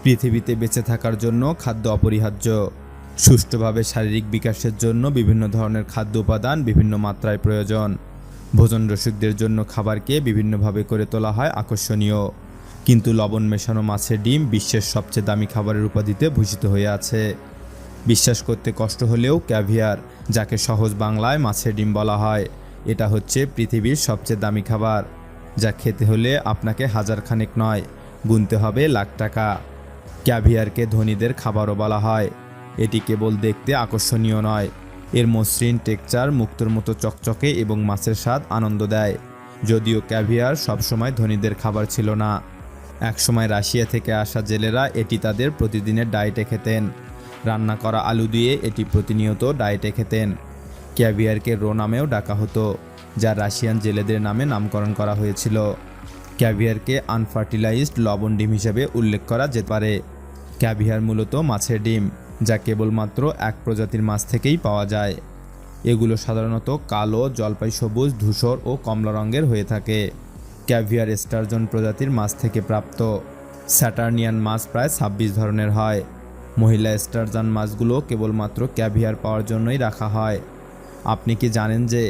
পৃথিবীতে বেঁচে থাকার জন্য খাদ্য অপরিহার্য। সুষ্ঠুভাবে শারীরিক বিকাশের জন্য বিভিন্ন ধরনের খাদ্য উপাদান বিভিন্ন মাত্রায় প্রয়োজন। ভোজন রসিকদের জন্য খাবারকে বিভিন্নভাবে করে তোলা হয় আকর্ষণীয়, কিন্তু লবণ মেশানো মাছের ডিম বিশ্বের সবচেয়ে দামি খাবারের উপাধিতে ভূষিত হয়ে আছে। বিশ্বাস করতে কষ্ট হলেও ক্যাভিয়ার, যাকে সহজ বাংলায় মাছের ডিম বলা হয়, এটা হচ্ছে পৃথিবীর সবচেয়ে দামি খাবার, যা খেতে হলে আপনাকে হাজার খানেক নয়, গুনতে হবে লাখ টাকা। ক্যাভিয়ারকে ধনীদের খাবারও বলা হয়। এটি কেবল দেখতে আকর্ষণীয় নয়, এর মসৃণ টেক্সচার মুক্তোর মতো চকচকে এবং মাছের স্বাদ আনন্দ দেয়। যদিও ক্যাভিয়ার সবসময় ধনীদের খাবার ছিল না। একসময় রাশিয়া থেকে আসা জেলেরা এটি তাদের প্রতিদিনের ডায়েটে খেতেন। রান্না করা আলু দিয়ে এটি প্রতিনিয়ত ডায়েটে খেতেন। ক্যাভিয়ারকে রো নামেও ডাকা হতো, যা রাশিয়ান জেলেদের নামে নামকরণ করা হয়েছিল। ক্যাভিয়ারকে আনফার্টিলাইজড লবণ ডিম হিসেবে উল্লেখ করা যেতে পারে। ক্যাভিয়ার মূলত মাছের ডিম, যা কেবলমাত্র এক প্রজাতির মাছ থেকেই পাওয়া যায়। এগুলো সাধারণত কালো, জলপাই সবুজ, ধূসর ও কমলা রঙের হয়ে থাকে। ক্যাভিয়ার স্টারজন প্রজাতির মাছ থেকে প্রাপ্ত। স্যাটার্নিয়ান মাছ প্রায় 26 ধরনের হয়। মহিলা স্টারজান মাছগুলো কেবলমাত্র ক্যাভিয়ার পাওয়ার জন্যই রাখা হয়। আপনি কি জানেন যে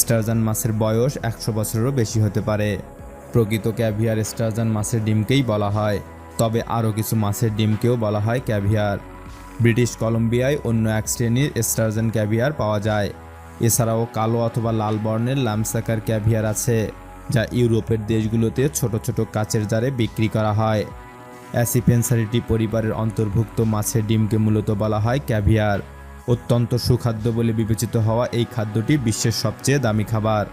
স্টারজান মাছের বয়স 100 বছরেরও বেশি হতে পারে? প্রকৃত ক্যাভিয়ার স্টারজান মাছের ডিমকেই বলা হয়, তবে আরও কিছু মাছের ডিমকেও বলা হয় ক্যাভিয়ার। ব্রিটিশ কলম্বিয়ায় অন্য এক শ্রেণীর স্টারজান ক্যাভিয়ার পাওয়া যায়। এছাড়াও কালো অথবা লাল বর্ণের লামসাকার ক্যাভিয়ার আছে, যা ইউরোপের দেশগুলোতে ছোট ছোট কাচের জারে বিক্রি করা হয়। অ্যাসিপেন্সারিটি পরিবারের অন্তর্ভুক্ত মাছের ডিমকে মূলত বলা হয় ক্যাভিয়ার। অত্যন্ত সুখাদ্য বলে বিবেচিত হওয়া এই খাদ্যটি বিশ্বের সবচেয়ে দামি খাবার।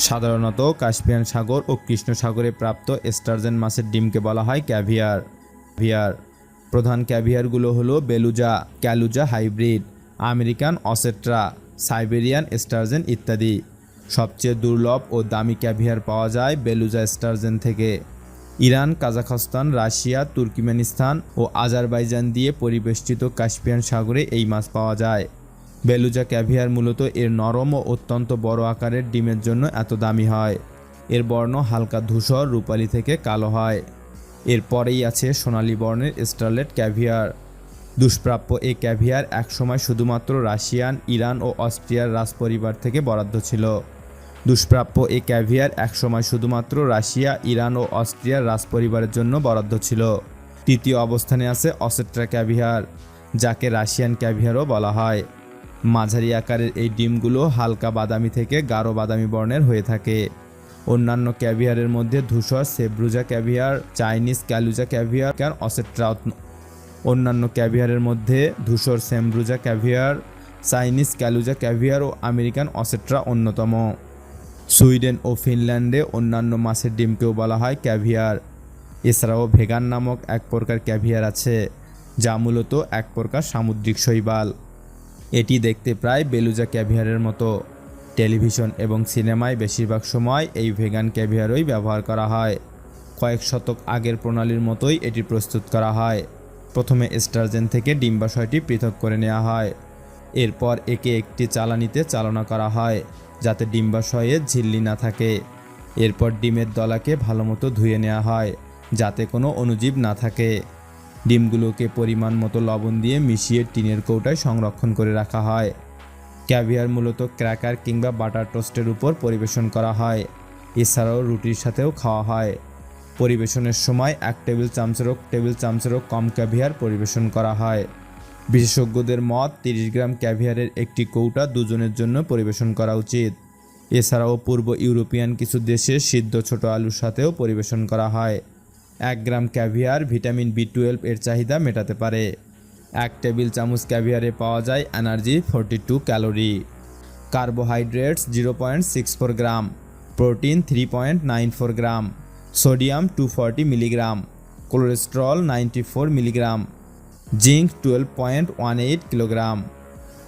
সাধারণত কাস্পিয়ান সাগর ও কৃষ্ণ সাগরে প্রাপ্ত স্টারজেন মাছের ডিমকে বলা হয় ক্যাভিয়ার। প্রধান ক্যাভিয়ারগুলো হলো বেলুজা, ক্যালুজা হাইব্রিড, আমেরিকান অসেট্রা, সাইবেরিয়ান স্টারজেন ইত্যাদি। সবচেয়ে দুর্লভ ও দামি ক্যাভিয়ার পাওয়া যায় বেলুজা স্টারজেন থেকে। ইরান, কাজাখস্তান, রাশিয়া, তুর্কমেনিস্তান ও আজারবাইজান দিয়ে পরিবেষ্টিত কাস্পিয়ান সাগরে এই মাছ পাওয়া যায়। বেলুজা ক্যাভিয়ার মূলত এর নরম ও অত্যন্ত বড় আকারের ডিমের জন্য এত দামি হয়। এর বর্ণ হালকা ধূসর রূপালি থেকে কালো হয়। এরপরেই আছে সোনালী বর্ণের স্টারলেট ক্যাভিয়ার। দুষ্প্রাপ্য এই ক্যাভিয়ার একসময় শুধুমাত্র রাশিয়ান, ইরান ও অস্ট্রিয়ার রাজপরিবার থেকে বরাদ্দ ছিল। দুষ্প্রাপ্য এই ক্যাভিয়ার একসময় শুধুমাত্র রাশিয়া, ইরান ও অস্ট্রিয়ার রাজপরিবারের জন্য বরাদ্দ ছিল। তৃতীয় অবস্থানে আছে অসেট্রা ক্যাভিয়ার, যাকে রাশিয়ান ক্যাভিয়ারও বলা হয়। মাঝারি আকারের এই ডিমগুলো হালকা বাদামি থেকে গাঢ় বাদামি বর্ণের হয়ে থাকে। অন্যান্য ক্যাভিয়ারের মধ্যে ধূসর সেব্রুজা ক্যাভিয়ার, চাইনিজ ক্যালুজা ক্যাভিয়ার, অসেট্রা। অন্যান্য ক্যাভিয়ারের মধ্যে ধূসর সেমব্রুজা ক্যাভিয়ার, চাইনিজ ক্যালুজা ক্যাভিয়ার ও আমেরিকান অসেট্রা অন্যতম। সুইডেন ও ফিনল্যান্ডে অন্যান্য মাছের ডিমকেও বলা হয় ক্যাভিয়ার। এছাড়াও ভেগান নামক এক প্রকার ক্যাভিয়ার আছে, যা মূলত এক প্রকার সামুদ্রিক শৈবাল। এটি দেখতে প্রায় বেলুজা ক্যাভিয়ারের মতো। টেলিভিশন এবং সিনেমায় বেশিরভাগ সময় এই ভেগান ক্যাভিয়ারই ব্যবহার করা হয়। কয়েক শতক আগের প্রণালীর মতোই এটি প্রস্তুত করা হয়। প্রথমে স্টারজেন থেকে ডিম্বাশয়টি পৃথক করে নেওয়া হয়। এরপর একে একটি চালানিতে চালনা করা হয়, যাতে ডিম্বাশয়ে ঝিল্লি না থাকে। এরপর ডিমের দলাকে ভালোমতো ধুয়ে নেওয়া হয়, যাতে কোনো অণুজীব না থাকে। ডিমগুলোকে পরিমাণ মতো লবণ দিয়ে মিশিয়ে টিনের কৌটায় সংরক্ষণ করে রাখা হয়। ক্যাভিয়ার মূলত ক্র্যাকার কিংবা বাটার টোস্টের উপর পরিবেশন করা হয়। এছাড়াও রুটির সাথেও খাওয়া হয়। পরিবেশনের সময় 1 টেবিল চামচেরও কম ক্যাভিয়ার পরিবেশন করা হয়। বিশেষজ্ঞদের মত 30 গ্রাম ক্যাভিয়ারের একটি কৌটা দুজনের জন্য পরিবেশন করা উচিত। এছাড়াও পূর্ব ইউরোপিয়ান কিছু দেশে সিদ্ধ ছোট আলুর সাথেও পরিবেশন করা হয়। 1 গ্রাম ক্যাভিয়ার ভিটামিন B12 এর চাহিদা মেটাতে পারে। 1 টেবিল চামচ ক্যাভিয়ারে পাওয়া যায় energy 42 calorie. Carbohydrates 0.64 gram, protein 3.94 gram, sodium 240 milligram, cholesterol 94 milligram, zinc 12.18 kilogram.